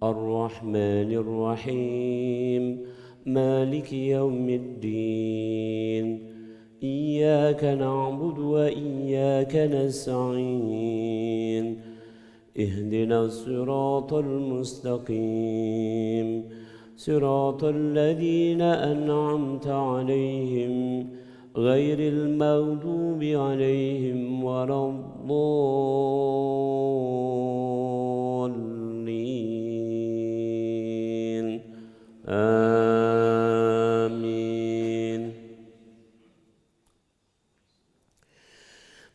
الرحمن الرحيم مالك يوم الدين إياك نعبد وإياك نستعين اهدنا الصراط المستقيم صراط الذين أنعمت عليهم غير المغضوب عليهم ولا الضالين آمين.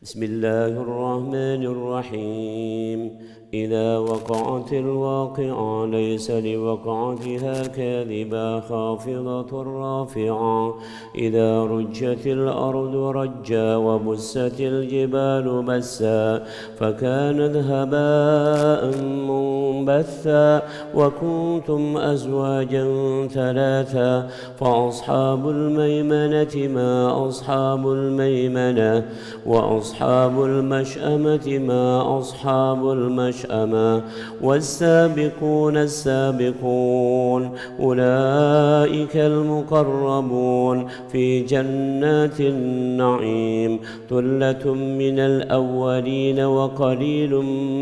بسم الله الرحمن الرحيم إذا وقعت الواقعة ليس لوقعتها كاذبة خافضة رافعة إذا رجت الأرض رجا وبست الجبال بسا فكانت هباء منبثا وكنتم أزواجا ثلاثا فأصحاب الميمنة ما أصحاب الميمنة وأصحاب المشأمة ما أصحاب المشأمة والسابقون السابقون أولئك المقربون في جنات النعيم ثلة من الأولين وقليل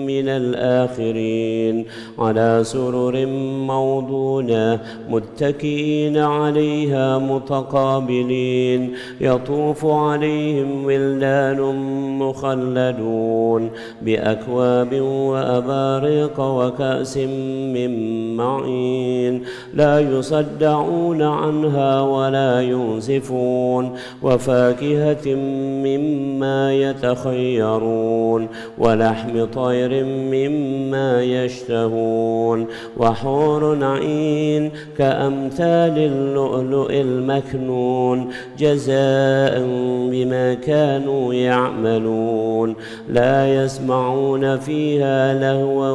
من الآخرين على سرر موضونة متكئين عليها متقابلين يطوف عليهم ولدان مخلدون بأكواب وأباريق وكأس من معين لا يصدعون عنها ولا ينزفون وفاكهة مما يتخيرون ولحم طير مما يشتهون وحور عين كأمثال اللؤلؤ المكنون جزاء بما كانوا يعملون لا يسمعون فيها لهوا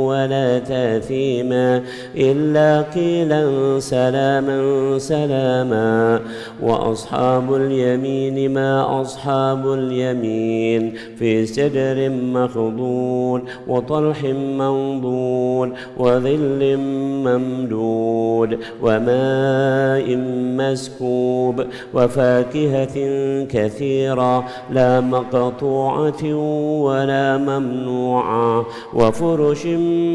ولا تاثيما إلا قيلا سلاما سلاما وأصحاب اليمين ما أصحاب اليمين في سدر مخضود وطلح منضود وظل ممدود وماء مسكوب وفاكهة كثيرة لا مقطوعة ولا ممنوعة وفرش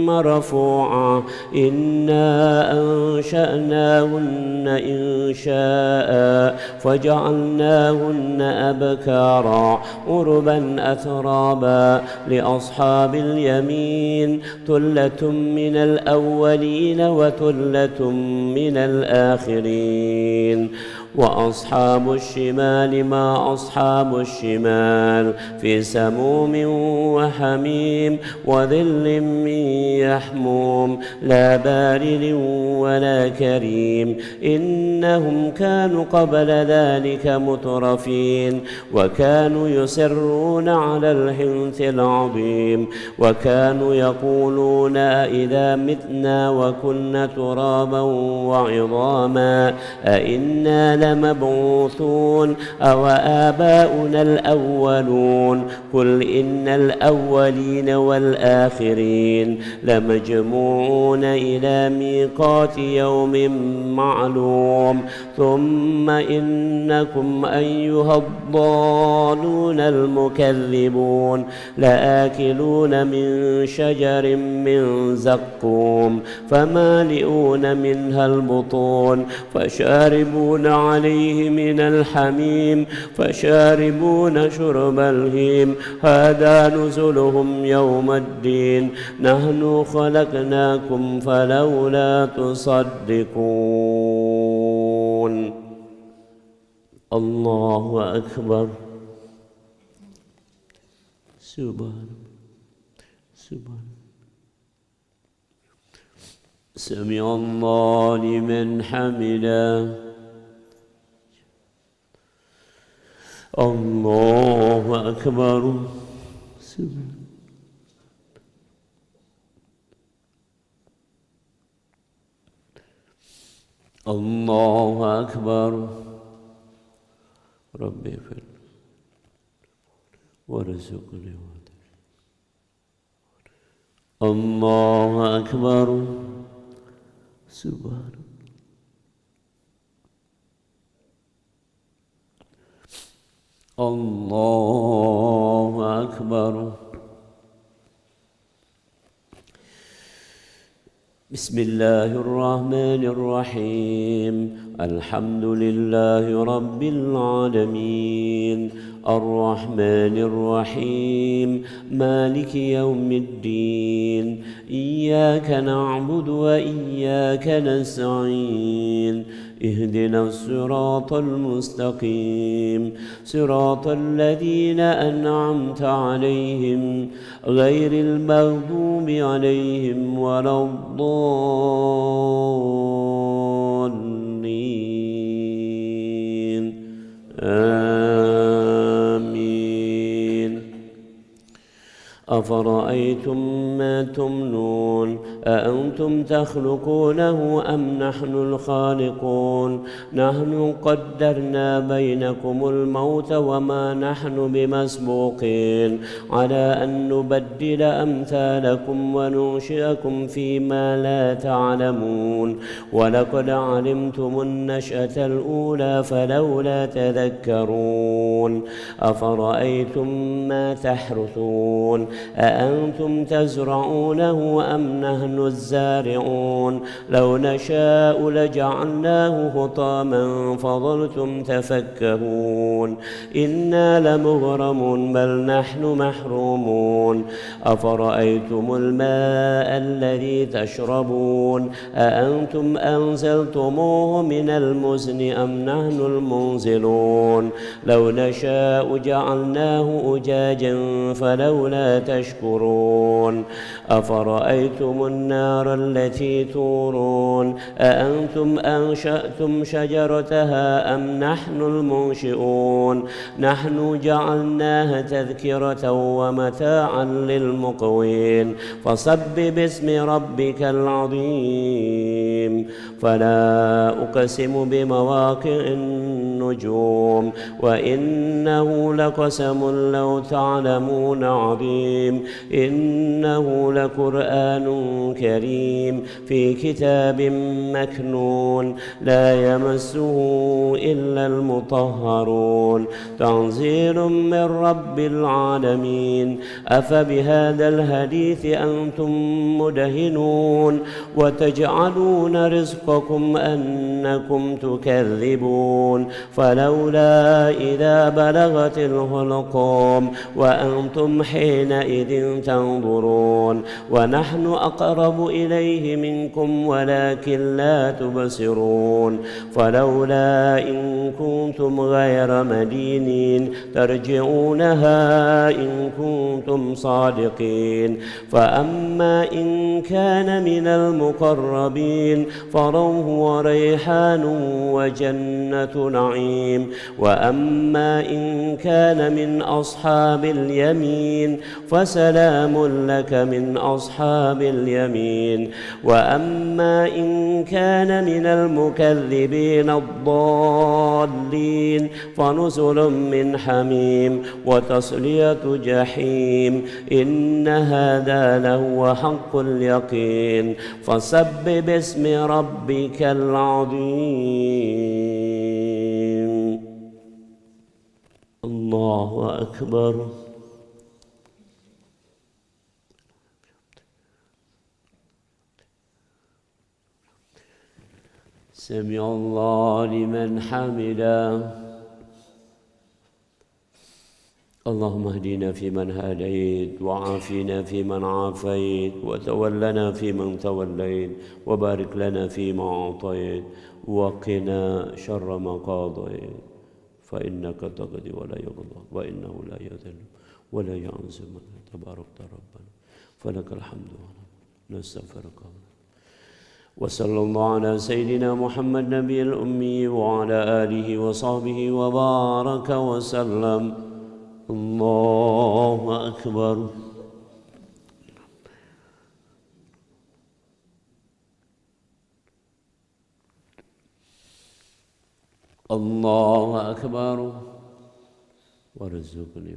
مرفوعة إنا أنشأناهن إنشاء فجعلناهن أبكارا عربا أترابا لأصحاب اليمين ثلة من الأولين وثلة من الآخرين وأصحاب الشمال ما أصحاب الشمال في سموم وحميم وظل من يحموم لا بارد ولا كريم إنهم كانوا قبل ذلك مترفين وكانوا يسرون على الحنث العظيم وكانوا يقولون أئذا متنا وكنا ترابا وعظاما أئنا لمبعوثون أو آباؤنا الأولون قل إن الأولين والآخرين لمجموعون إلى ميقات يوم معلوم ثم إنكم أيها الضالون المكذبون لآكلون من شجر من زقوم فمالئون منها البطون فشاربون عليه من الحميم فشاربون شرب الهيم هذا نزلهم يوم الدين نحن خلقناكم فلولا تصدقون. الله أكبر. سبحان سمع الله لمن حمده. الله أكبر. الله أكبر. ربي اغفر وارزقني. الله أكبر. سبحان الله أكبر. بسم الله الرحمن الرحيم. الحمد لله رب العالمين الرحمن الرحيم مالك يوم الدين إياك نعبد وإياك نستعين اهدنا الصراط المستقيم صراط الذين أنعمت عليهم غير المغضوب عليهم ولا الضالين آمين. أفرأيتم ما تمنون أأنتم تخلقونه أم نحن الخالقون نحن قدرنا بينكم الموت وما نحن بمسبوقين على أن نبدل أمثالكم وننشئكم فيما لا تعلمون ولقد علمتم النشأة الأولى فلولا تذكرون. أفرأيتم ما تحرثون أأنتم تزرعونه أم نحن الزارعون لو نشاء لجعلناه حطاما فظلتم تفكهون إنا لمغرمون بل نحن محرومون. أفرأيتم الماء الذي تشربون أأنتم أنزلتموه من المزن أم نحن المنزلون لو نشاء جعلناه أجاجا فلولا تشكرون. أفرأيتم النار التي تورون أأنتم أنشأتم شجرتها أم نحن المنشئون نحن جعلناها تذكرة ومتاعا للمقوين فسبح باسم ربك العظيم. فلا أقسم بمواقع النجوم وإنه لقسم لو تعلمون عظيم إنه لقرآن كريم في كتاب مكنون لا يمسه إلا المطهرون تنزيل من رب العالمين. أفبهذا الحديث أنتم مدهنون وتجعلون رزقكم أنكم تكذبون فلولا إذا بلغت الحلقوم وأنتم حينئذ تنظرون ونحن أقرب إليه منكم ولكن لا تبصرون. فلولا إن كنتم غير مدينين ترجعونها إن كنتم صادقين. فأما إن كان من المقربين فروح وريحان وجنة نعيم وأما إن كان من أصحاب اليمين فسلام لك من أصحاب اليمين. وأما إن كان من المكذبين الضالين فنزل من حميم وتصلية جحيم إن هذا لهو حق اليقين. فسبح باسم ربك العظيم. الله أكبر. سمع الله لمن حمده. اللهم اهدنا فيمن هديت وعافنا فيمن عافيت وتولنا فيمن توليت وبارك لنا فيما أعطيت وقنا شر ما قضيت فإنك تقضي ولا يقضى وإنه لا يذل ولا يعز من تبارك ربنا فلك الحمد نستغفرك. وصلى الله على سيدنا محمد نبي الأمي وعلى آله وصحبه وبارك وسلم. الله أكبر. الله أكبر. وارزقني